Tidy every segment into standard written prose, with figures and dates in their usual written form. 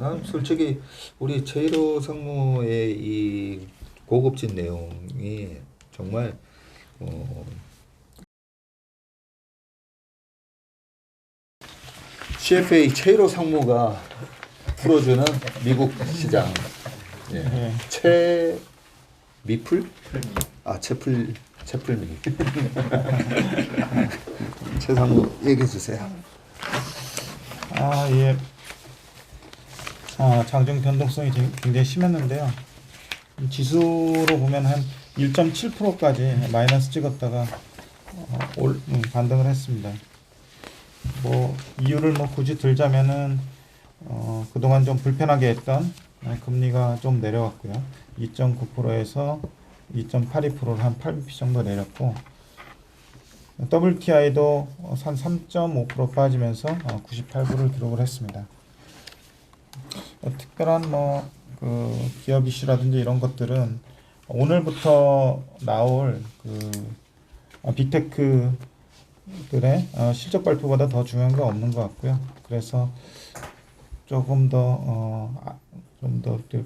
난 솔직히 우리 제이로 상무의 이 고급진 내용이 정말 어, CFA 제이로 상무가 풀어주는 미국 시장. 예. 네. 미풀? 채플미. 최상무 얘기해 주세요. 예. 장중 변동성이 굉장히 심했는데요. 지수로 보면 한 1.7%까지 마이너스 찍었다가 반등을 했습니다. 뭐 이유를 굳이 들자면은 그동안 좀 불편하게 했던 금리가 좀 내려왔고요. 2.9%에서 2.82%를 한 8bp 정도 내렸고, WTI도 한 3.5% 빠지면서 98불을 기록을 했습니다. 특별한 그 기업 이슈라든지 이런 것들은 오늘부터 나올 빅테크들의 실적 발표보다 더 중요한 거 없는 것 같고요. 그래서 조금 더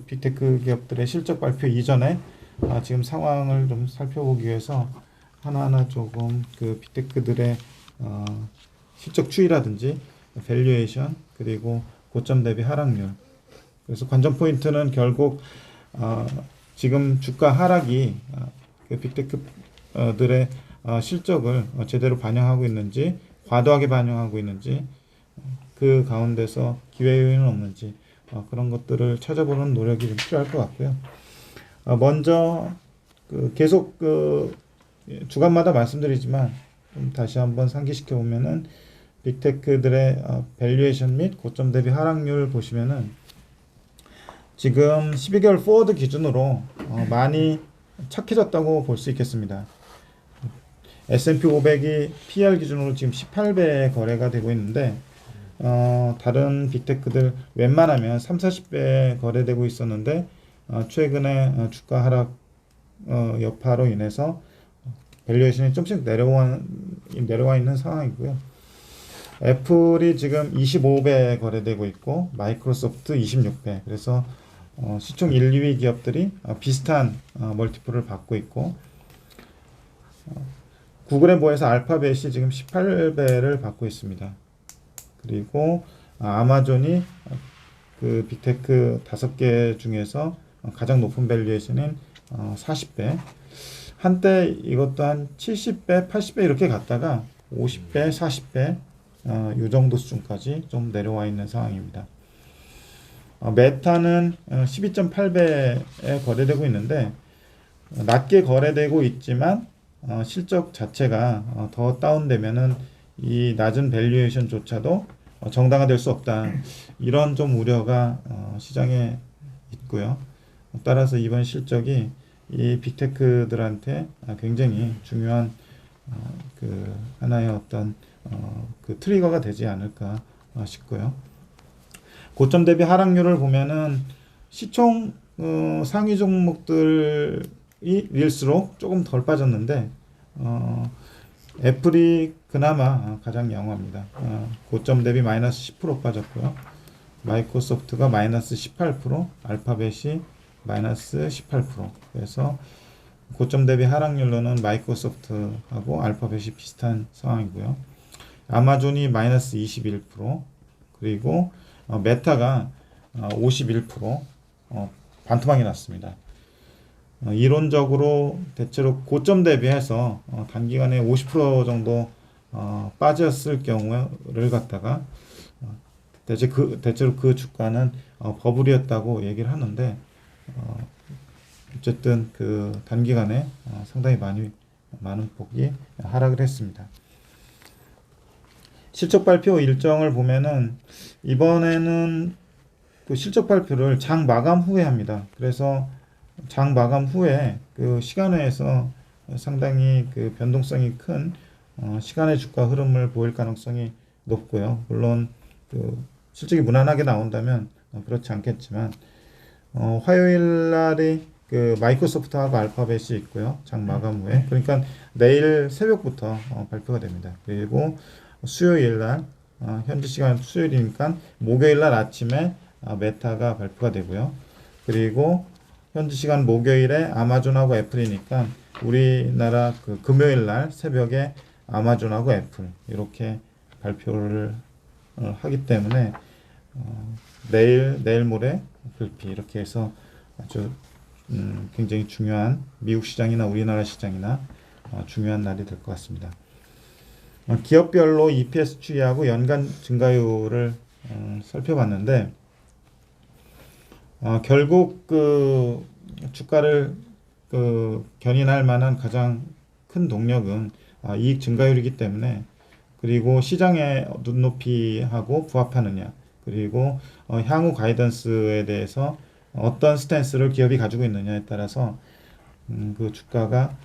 빅테크 기업들의 실적 발표 이전에 지금 상황을 좀 살펴보기 위해서 하나하나 조금 그 빅테크들의 실적 추이라든지 밸류에이션, 그리고 고점 대비 하락률. 그래서 관전 포인트는 결국 지금 주가 하락이 그 빅테크들의 실적을 제대로 반영하고 있는지, 과도하게 반영하고 있는지, 그 가운데서 기회 요인은 없는지, 그런 것들을 찾아보는 노력이 좀 필요할 것 같고요. 먼저 계속 주간마다 말씀드리지만 좀 다시 한번 상기시켜 보면은 빅테크들의 밸류에이션 및 고점 대비 하락률 보시면은 지금 12개월 포워드 기준으로 많이 착해졌다고 볼 수 있겠습니다. S&P 500이 PR 기준으로 지금 18배 거래가 되고 있는데, 다른 빅테크들 웬만하면 3, 40배 거래되고 있었는데, 최근에 주가 하락 여파로 인해서 밸류에이션이 조금씩 내려와 있는 상황이고요. 애플이 지금 25배 거래되고 있고, 마이크로소프트 26배. 그래서 시총 1, 2위 기업들이 비슷한 멀티플을 받고 있고, 구글에 모여서 알파벳이 지금 18배를 받고 있습니다. 그리고 아마존이 그 빅테크 5개 중에서 가장 높은 밸류에이션인 40배. 한때 이것도 한 70배, 80배 이렇게 갔다가 50배, 40배 이 정도 수준까지 좀 내려와 있는 상황입니다. 메타는 12.8배에 거래되고 있는데, 낮게 거래되고 있지만 실적 자체가 더 다운되면은 이 낮은 밸류에이션조차도 정당화될 수 없다, 이런 좀 우려가 시장에 있고요. 따라서 이번 실적이 이 빅테크들한테 굉장히 중요한 그 하나의 어떤 그 트리거가 되지 않을까 싶고요. 고점 대비 하락률을 보면은 시총 상위 종목들일수록 조금 덜 빠졌는데, 애플이 그나마 가장 양호합니다. 고점 대비 마이너스 10% 빠졌고요. 마이크로소프트가 마이너스 18%, 알파벳이 마이너스 18%. 그래서 고점 대비 하락률로는 마이크로소프트하고 알파벳이 비슷한 상황이고요. 아마존이 마이너스 21%, 그리고 메타가 51%, 반토막이 났습니다. 이론적으로 대체로 고점 대비해서 단기간에 50% 정도 빠졌을 경우를 갖다가 대체로 그 주가는 버블이었다고 얘기를 하는데, 어쨌든 그 단기간에 상당히 많은 폭이 하락을 했습니다. 실적 발표 일정을 보면은 이번에는 그 실적 발표를 장 마감 후에 합니다. 그래서 장 마감 후에 그 시간외에서 상당히 그 변동성이 큰 시간의 주가 흐름을 보일 가능성이 높고요. 물론 그 실적이 무난하게 나온다면 그렇지 않겠지만, 화요일 날이 그 마이크로소프트하고 알파벳이 있고요. 장 마감 후에. 그러니까 내일 새벽부터 발표가 됩니다. 그리고 수요일 날, 현지 시간 수요일이니까 목요일 날 아침에 메타가 발표가 되고요. 그리고 현지 시간 목요일에 아마존하고 애플이니까 우리나라 그 금요일 날 새벽에 아마존하고 애플 이렇게 발표를 하기 때문에 내일 모레 글피 이렇게 해서 아주 굉장히 중요한 미국 시장이나 우리나라 시장이나 중요한 날이 될 것 같습니다. 기업별로 EPS 추이하고 연간 증가율을 살펴봤는데 결국 그 주가를 그 견인할 만한 가장 큰 동력은 이익 증가율이기 때문에 그리고 시장의 눈높이하고 부합하느냐 그리고 향후 가이던스에 대해서 어떤 스탠스를 기업이 가지고 있느냐에 따라서 그 주가가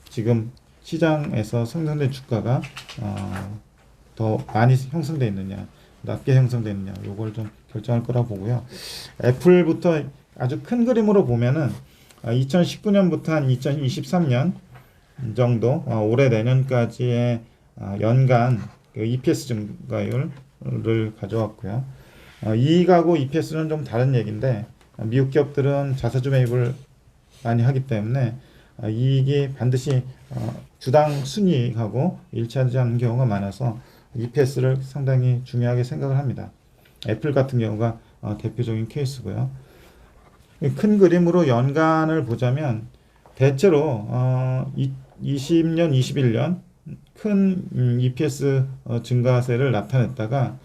지금 시장에서 형성된 주가가 더 많이 형성되어 있느냐 낮게 형성되어 있느냐 요걸 좀 결정할 거라 보고요. 애플부터 아주 큰 그림으로 보면은 2019년부터 한 2023년 정도 올해 내년까지의 연간 그 EPS 증가율을 가져왔고요. 이익하고 EPS는 좀 다른 얘기인데 미국 기업들은 자사주 매입을 많이 하기 때문에 이익이 반드시 주당 순이익하고 일치하지 않는 경우가 많아서 EPS를 상당히 중요하게 생각을 합니다. 애플 같은 경우가 대표적인 케이스고요. 큰 그림으로 연간을 보자면 대체로 20년, 21년 큰 EPS 증가세를 나타냈다가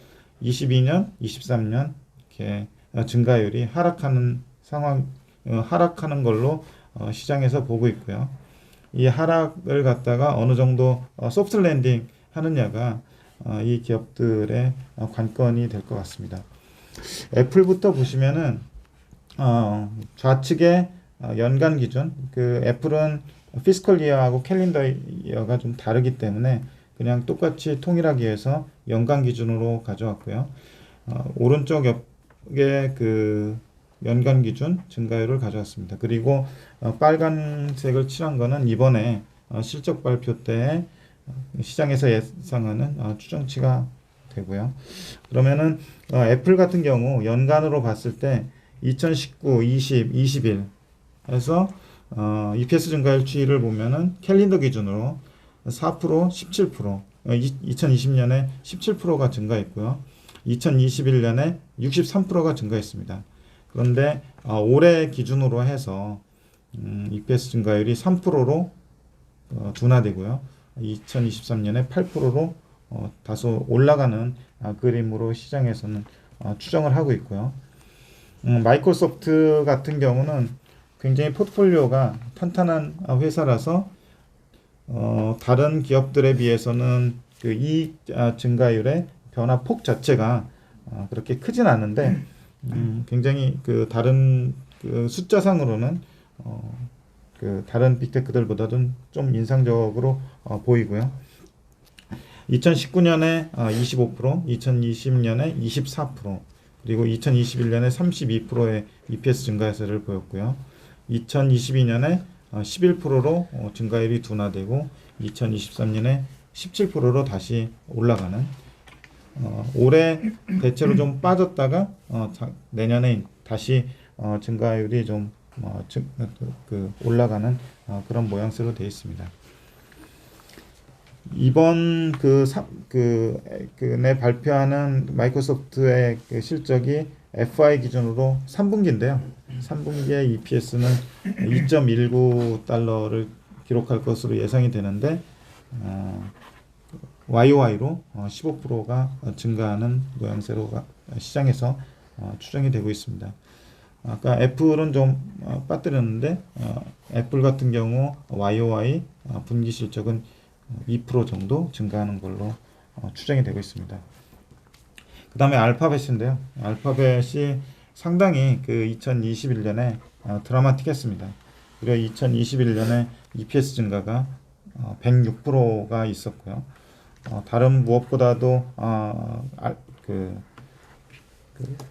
22년, 23년 이렇게 증가율이 하락하는 상황, 하락하는 걸로 시장에서 보고 있고요. 이 하락을 갖다가 어느 정도 소프트 랜딩 하느냐가 이 기업들의 관건이 될 것 같습니다. 애플부터 보시면은 좌측에 연간 기준, 그 애플은 피스컬 이어하고 캘린더 이어가 좀 다르기 때문에 그냥 똑같이 통일하기 위해서 연간 기준으로 가져왔고요. 오른쪽에 그 연간 기준 증가율을 가져왔습니다. 그리고 빨간색을 칠한 거는 이번에 실적 발표 때 시장에서 예상하는 추정치가 되고요. 그러면은 애플 같은 경우 연간으로 봤을 때 2019, 20, 21 해서 EPS 증가율 추이를 보면은 캘린더 기준으로 4%, 17%, 2020년에 17%가 증가했고요. 2021년에 63%가 증가했습니다. 그런데 올해 기준으로 해서 EPS 증가율이 3%로 둔화되고요. 2023년에 8%로 다소 올라가는 그림으로 시장에서는 추정을 하고 있고요. 마이크로소프트 같은 경우는 굉장히 포트폴리오가 탄탄한 회사라서 다른 기업들에 비해서는 그 이익 증가율의 변화폭 자체가 그렇게 크진 않은데 굉장히 그 다른 그 숫자상으로는 그 다른 빅테크들보다는 좀 인상적으로 보이고요. 2019년에 25%, 2020년에 24%, 그리고 2021년에 32%의 EPS 증가세를 보였고요. 2022년에 11%로 증가율이 둔화되고 2023년에 17%로 다시 올라가는 올해 대체로 좀 빠졌다가 내년에 다시 증가율이 좀 올라가는 그런 모양새로 되어 있습니다. 이번 내 발표하는 마이크로소프트의 그 실적이 FI 기준으로 3분기인데요. 3분기의 EPS는 2.19달러를 기록할 것으로 예상이 되는데 YOY로 15%가 증가하는 모양새로 시장에서 추정이 되고 있습니다. 아까 애플은 좀 빠뜨렸는데 애플 같은 경우 YOY 분기 실적은 2% 정도 증가하는 걸로 추정이 되고 있습니다. 그 다음에 알파벳인데요. 알파벳이 상당히 그 2021년에 드라마틱했습니다. 그리고 2021년에 EPS 증가가 106%가 있었고요. 다른 무엇보다도 그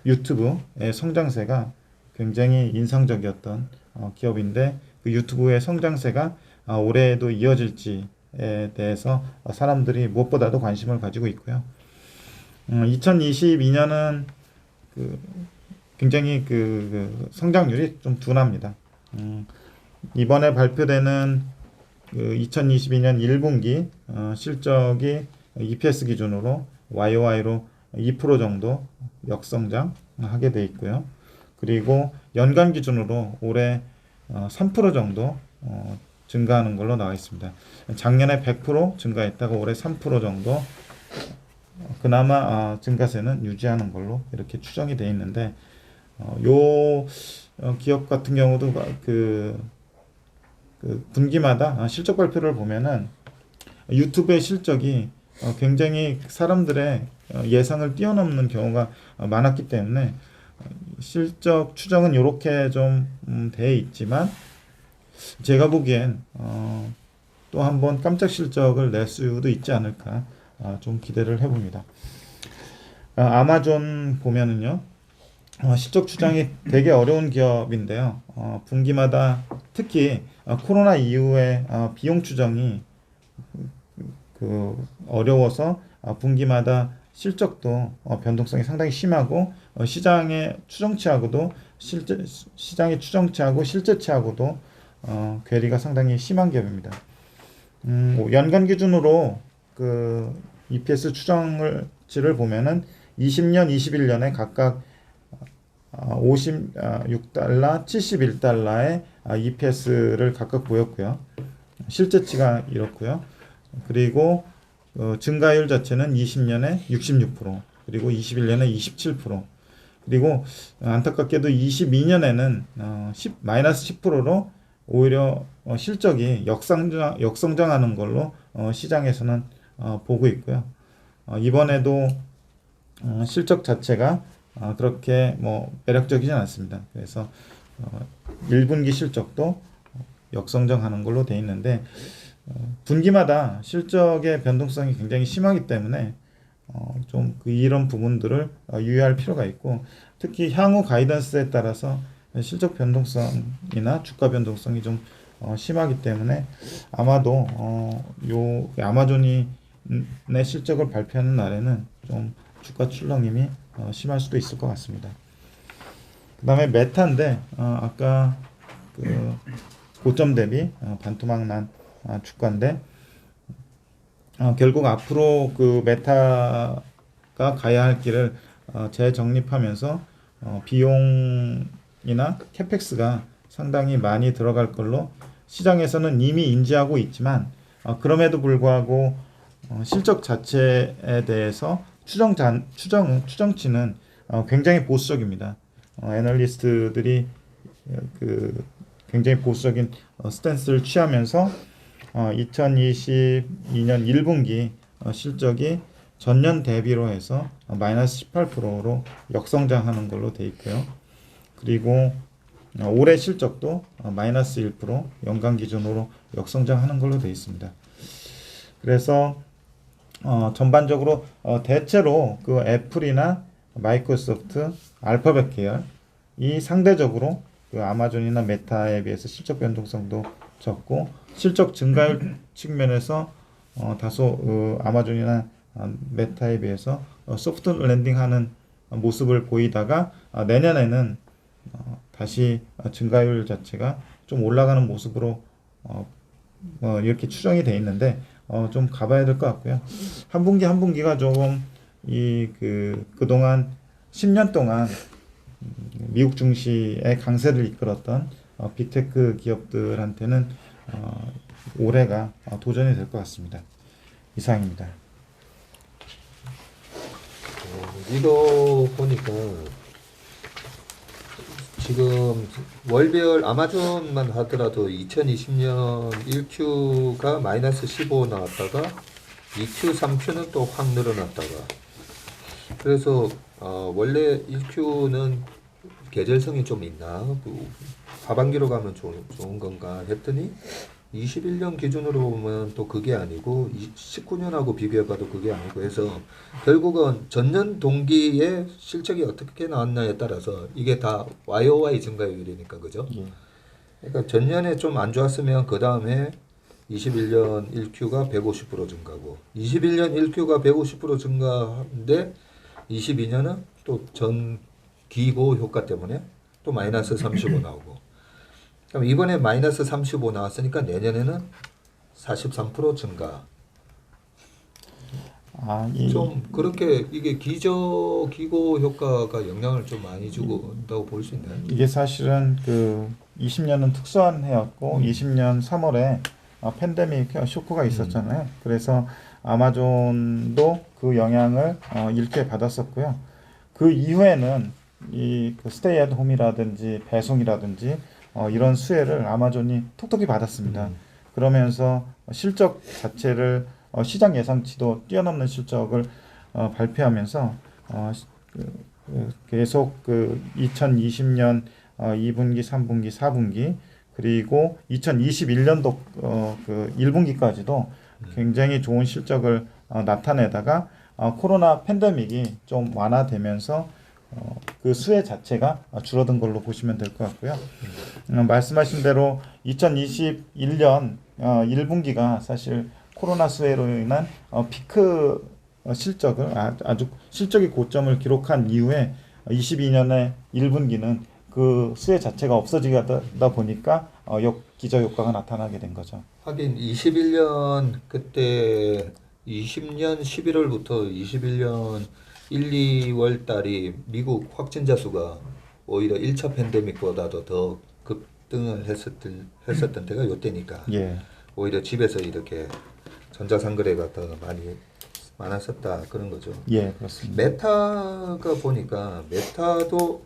유튜브의 성장세가 굉장히 인상적이었던 기업인데 그 유튜브의 성장세가 올해에도 이어질지에 대해서 사람들이 무엇보다도 관심을 가지고 있고요. 2022년은 그 굉장히 그 성장률이 좀 둔합니다. 이번에 발표되는 그 2022년 1분기 실적이 EPS 기준으로 YOY로 2% 정도 역성장하게 돼 있고요. 그리고 연간 기준으로 올해 3% 정도 증가하는 걸로 나와 있습니다. 작년에 100% 증가했다가 올해 3% 정도 그나마 증가세는 유지하는 걸로 이렇게 추정이 돼 있는데 요 기업 같은 경우도 그 분기마다 실적 발표를 보면은 유튜브의 실적이 굉장히 사람들의 예상을 뛰어넘는 경우가 많았기 때문에 실적 추정은 이렇게 좀 돼 있지만 제가 보기엔 또 한번 깜짝 실적을 낼 수도 있지 않을까 좀 기대를 해봅니다. 아마존 보면은요 실적 추정이 되게 어려운 기업인데요. 분기마다 특히 코로나 이후에 비용 추정이 어려워서 분기마다 실적도 변동성이 상당히 심하고 시장의 추정치하고도 시장의 추정치하고 실제치하고도 괴리가 상당히 심한 기업입니다. 연간 기준으로 그 EPS 추정치를 보면은 20년, 21년에 각각 56달러, 71달러의 EPS를 각각 보였고요. 실제치가 이렇고요. 그리고 증가율 자체는 20년에 66%, 그리고 21년에 27%, 그리고 안타깝게도 22년에는 마이너스 10%로 오히려 실적이 역성장하는 걸로 시장에서는 보고 있고요. 이번에도 실적 자체가 그렇게 뭐 매력적이진 않습니다. 그래서 1분기 실적도 역성장하는 걸로 돼 있는데 분기마다 실적의 변동성이 굉장히 심하기 때문에 좀 이런 부분들을 유의할 필요가 있고 특히 향후 가이던스에 따라서 실적 변동성이나 주가 변동성이 좀 심하기 때문에 아마도 요 아마존이 내 실적을 발표하는 날에는 좀 주가 출렁임이 심할 수도 있을 것 같습니다. 그 다음에 메타인데 아까 그 고점 대비 반토막 난 주가인데 결국 앞으로 그 메타가 가야 할 길을 재정립하면서 비용이나 캐펙스가 상당히 많이 들어갈 걸로 시장에서는 이미 인지하고 있지만 그럼에도 불구하고 실적 자체에 대해서 추정치는 굉장히 보수적입니다. 애널리스트들이 그 굉장히 보수적인 스탠스를 취하면서 2022년 1분기 실적이 전년 대비로 해서 마이너스 18%로 역성장하는 걸로 돼 있고요. 그리고 올해 실적도 마이너스 1% 연간 기준으로 역성장하는 걸로 돼 있습니다. 그래서 전반적으로 대체로 그 애플이나 마이크로소프트, 알파벳 계열 이 상대적으로 그 아마존이나 메타에 비해서 실적 변동성도 적고 실적 증가율 측면에서 다소 아마존이나 메타에 비해서 소프트 랜딩하는 모습을 보이다가 내년에는 다시 증가율 자체가 좀 올라가는 모습으로 이렇게 추정이 돼 있는데 좀 가봐야 될 것 같고요. 한 분기 한 분기가 조금 그동안 10년 동안 미국 증시의 강세를 이끌었던 빅테크 기업들한테는 올해가 도전이 될 것 같습니다. 이상입니다. 이거 보니까 지금 월별 아마존만 하더라도 2020년 1Q가 마이너스 15 나왔다가 2Q, 3Q는 또 확 늘어났다가 그래서 원래 1Q는 계절성이 좀 있나 하반기로 가면 좋은 건가 했더니 21년 기준으로 보면 또 그게 아니고 19년하고 비교해봐도 그게 아니고 해서 결국은 전년 동기의 실적이 어떻게 나왔냐에 따라서 이게 다 YOY 증가율이니까 그죠? 예. 그러니까 전년에 좀 안 좋았으면 그 다음에 21년 1Q가 150% 증가고 21년 1Q가 150% 증가인데 22년은 또 전 기고 효과 때문에 또 마이너스 35 나오고. 그럼 이번에 마이너스 35 나왔으니까 내년에는 43% 증가. 좀 그렇게 이게 기고 효과가 영향을 좀 많이 주고 있다고 볼 수 있나요? 이게 사실은 그 20년은 특수한 해였고 20년 3월에 팬데믹 쇼크가 있었잖아요. 그래서 아마존도 그 영향을 일깨 받았었고요. 그 이후에는 이그 스테이 앳 홈이라든지 배송이라든지 이런 수혜를 아마존이 톡톡히 받았습니다. 그러면서 실적 자체를 시장 예상치도 뛰어넘는 실적을 발표하면서 계속 그 2020년 2분기, 3분기, 4분기 그리고 2021년도 그 1분기까지도 굉장히 좋은 실적을 나타내다가 코로나 팬데믹이 좀 완화되면서 그 수혜 자체가 줄어든 걸로 보시면 될 것 같고요. 말씀하신 대로 2021년 1분기가 사실 코로나 수혜로 인한 피크 실적을 아주 실적의 고점을 기록한 이후에 22년의 1분기는 그 수혜 자체가 없어지다 보니까 기저 효과가 나타나게 된 거죠. 하긴 21년 그때 20년 11월부터 21년 1, 2월 달이 미국 확진자 수가 오히려 1차 팬데믹보다도 더 급등을 했었던 때가 요때니까. 예. 오히려 집에서 이렇게 전자상거래가 더 많이 많았었다 그런 거죠. 예, 그렇습니다. 메타가 보니까 메타도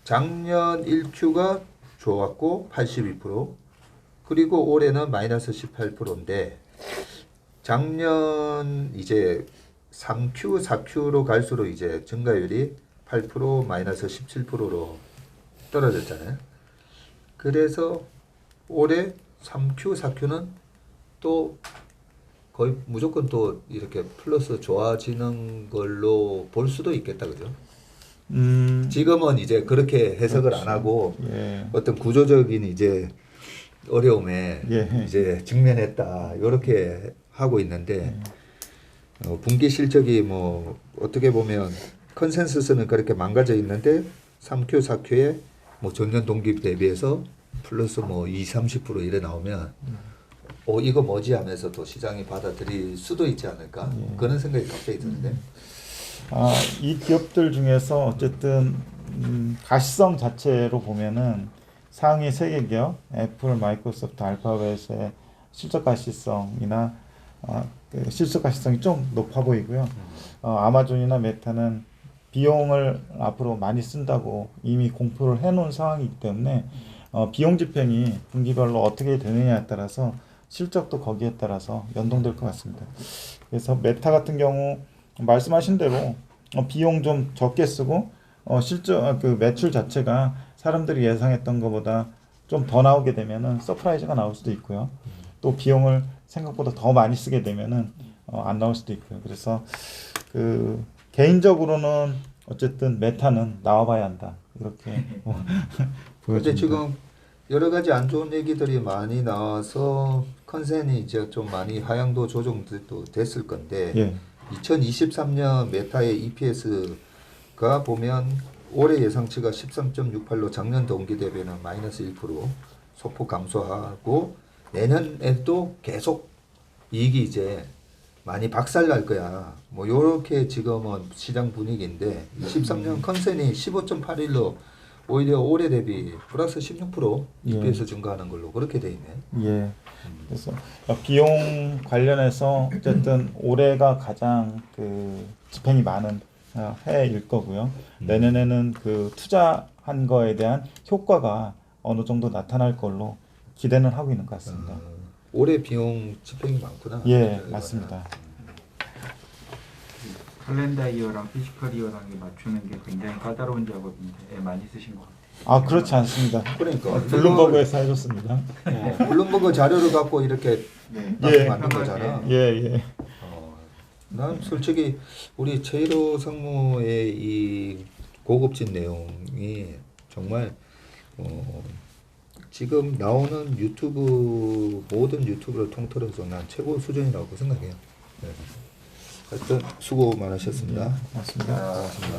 작년 1Q가 좋았고 82% 그리고 올해는 마이너스 18%인데 작년 이제 3Q, 4Q로 갈수록 이제 증가율이 8% 마이너스 17%로 떨어졌잖아요. 그래서 올해 3Q, 4Q는 또 거의 무조건 또 이렇게 플러스 좋아지는 걸로 볼 수도 있겠다, 그죠? 지금은 이제 그렇게 해석을 안 하고 예. 어떤 구조적인 이제 어려움에 예. 이제 직면했다 이렇게 하고 있는데 분기 실적이 뭐 어떻게 보면 컨센서스는 그렇게 망가져 있는데 3Q, 4Q에 뭐 전년 동기 대비해서 플러스 뭐 30% 이래 나오면 이거 뭐지 하면서 또 시장이 받아들일 수도 있지 않을까 그런 생각이 갑자기 드는데 이 기업들 중에서 어쨌든 가시성 자체로 보면은 상위 3개 기업 애플, 마이크로소프트, 알파벳의 실적 가시성이나 그 실적 가시성이 좀 높아 보이고요. 아마존이나 메타는 비용을 앞으로 많이 쓴다고 이미 공표를 해놓은 상황이기 때문에 비용 집행이 분기별로 어떻게 되느냐에 따라서 실적도 거기에 따라서 연동될 것 같습니다. 그래서 메타 같은 경우 말씀하신 대로 비용 좀 적게 쓰고 실적 그 매출 자체가 사람들이 예상했던 것보다 좀 더 나오게 되면은 서프라이즈가 나올 수도 있고요. 또 비용을 생각보다 더 많이 쓰게 되면은 안 나올 수도 있고요. 그래서 그 개인적으로는 어쨌든 메타는 나와봐야 한다 이렇게 근데 지금 여러 가지 안 좋은 얘기들이 많이 나와서 컨센이 이제 좀 많이 하향도 조정도 됐을 건데 예. 2023년 메타의 EPS가 보면 올해 예상치가 13.68로 작년 동기 대비는 마이너스 1% 소폭 감소하고 내년에도 계속 이익이 이제 많이 박살날 거야. 뭐 요렇게 지금은 시장 분위기인데 23년 컨센이 15.81로 오히려 올해 대비 플러스 16% EPS 증가하는 걸로 그렇게 돼 있네. 예. 그래서 비용 관련해서 어쨌든 올해가 가장 그 집행이 많은 해일 거고요. 내년에는 그 투자한 거에 대한 효과가 어느 정도 나타날 걸로 기대는 하고 있는 것 같습니다. 올해 비용 집행이 많구나. 예, 맞습니다. 칼렌더 이어랑 피지컬 이어랑 맞추는 게 굉장히 까다로운 작업인데 많이 쓰신 것 같아요. 그렇지 않습니다. 그러니까 블룸버그에서 해줬습니다. 블룸버그 자료를 갖고 이렇게 예. 만든 거잖아. 예. 난 솔직히 우리 최일호 상무의 이 고급진 내용이 정말 지금 나오는 유튜브 모든 유튜브를 통틀어서 난 최고 수준이라고 생각해요. 네. 하여튼 수고 많으셨습니다. 맞습니다. 고맙습니다.